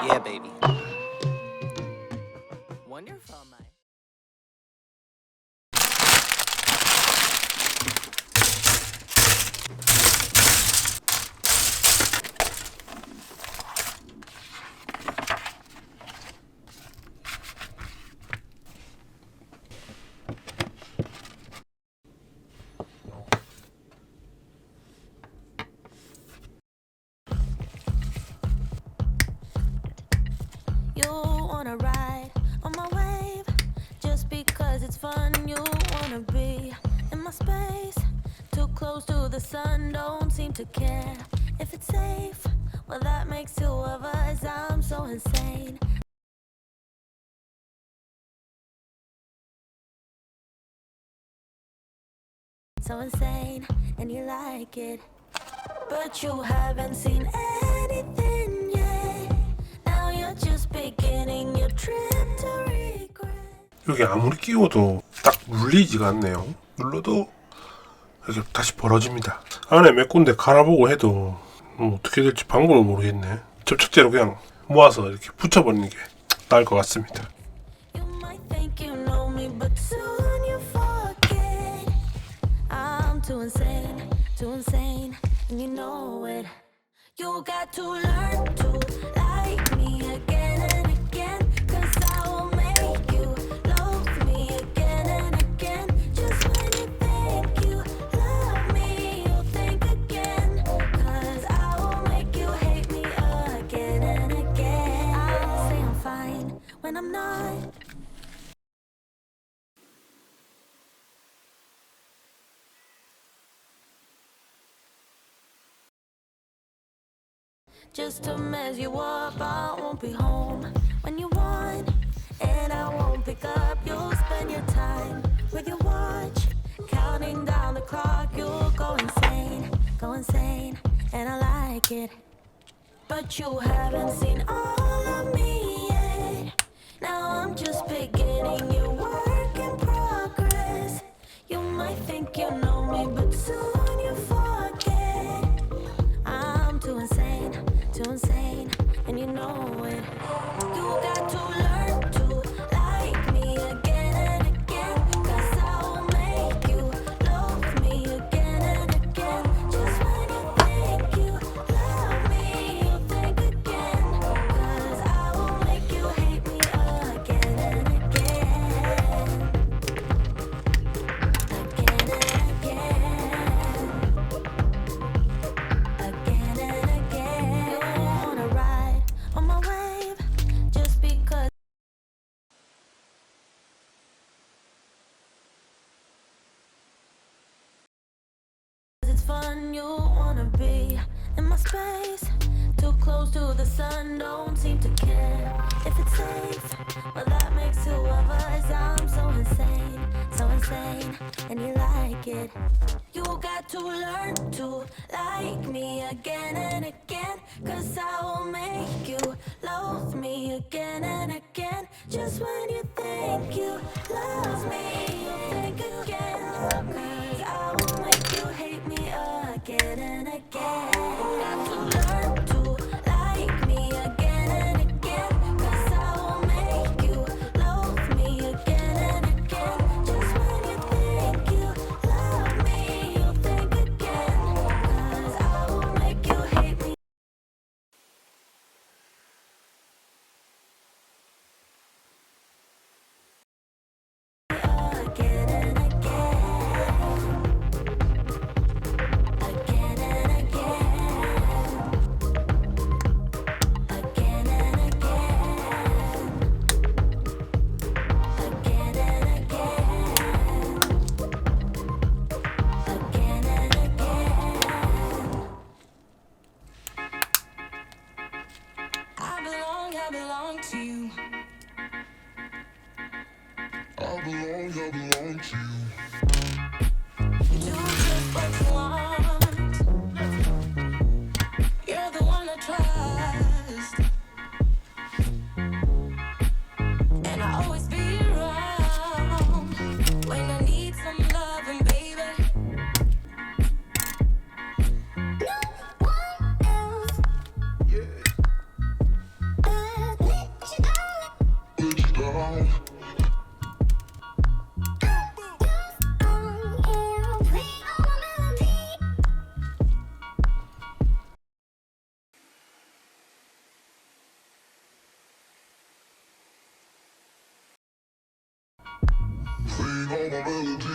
Yeah, baby. Wonderful, mate. You wanna ride on my wave just because it's fun. You wanna be in my space, too close to the sun. Don't seem to care if it's safe. Well, that makes two of us. I'm so insane. So insane, and you like it, but you haven't seen anything yet. Now you're just beginning your trip to regret. 여기 아무리 끼워도 딱 물리지가 않네요. 눌러도 이렇게 다시 벌어집니다. 안에 몇 군데 갈아보고 해도 어떻게 될지 방법을 모르겠네. 접착제로 그냥 모아서 이렇게 붙여버리는 게 나을 것 같습니다. You might think you know me, but soon you forget. I'm too insane, and you know it. You got to learn to like me again and again, 'cause I will make you love me again and again. Just when you think you love me, you'll think again, 'cause I will make you hate me again and again. I'll say I'm fine when I'm not. Just to mess you up, I won't be home when you want, and I won't pick up. You'll spend your time with your watch, counting down the clock. You'll go insane, and I like it, but you haven't seen all of me yet. Now I'm just beginning your work in progress. You might think you know me, but soon you forget. I'm too insane, and you know it. You got to learn to like me again and again, 'cause I will make you love me again and again. Just when you think you love me, you'll think again, 'cause I will make you hate me again and again. Again and again. Again and again. You wanna ride on my wave just because it's fun. You wanna be in my space, too close to the sun. Don't seem to care if it's safe. Well, that makes two of us. I'm so insane, and you like it. You got to learn to like me again and again, 'cause I will make you love me again and again. Just when you think you love me, you'll think again, 'cause I will make you hate me again and again. You got to learn to like me again and again, 'cause I will make you love me again and again. Just when you think you love me, you'll think again, 'cause I will make you hate me. Again and again. Again and again. Again and again. Again and again. Again and again. I belong to you. I belong Do just what you want. You're the one I trust, and I always be around when I need some loving, baby. No one else. Playing all my melodies.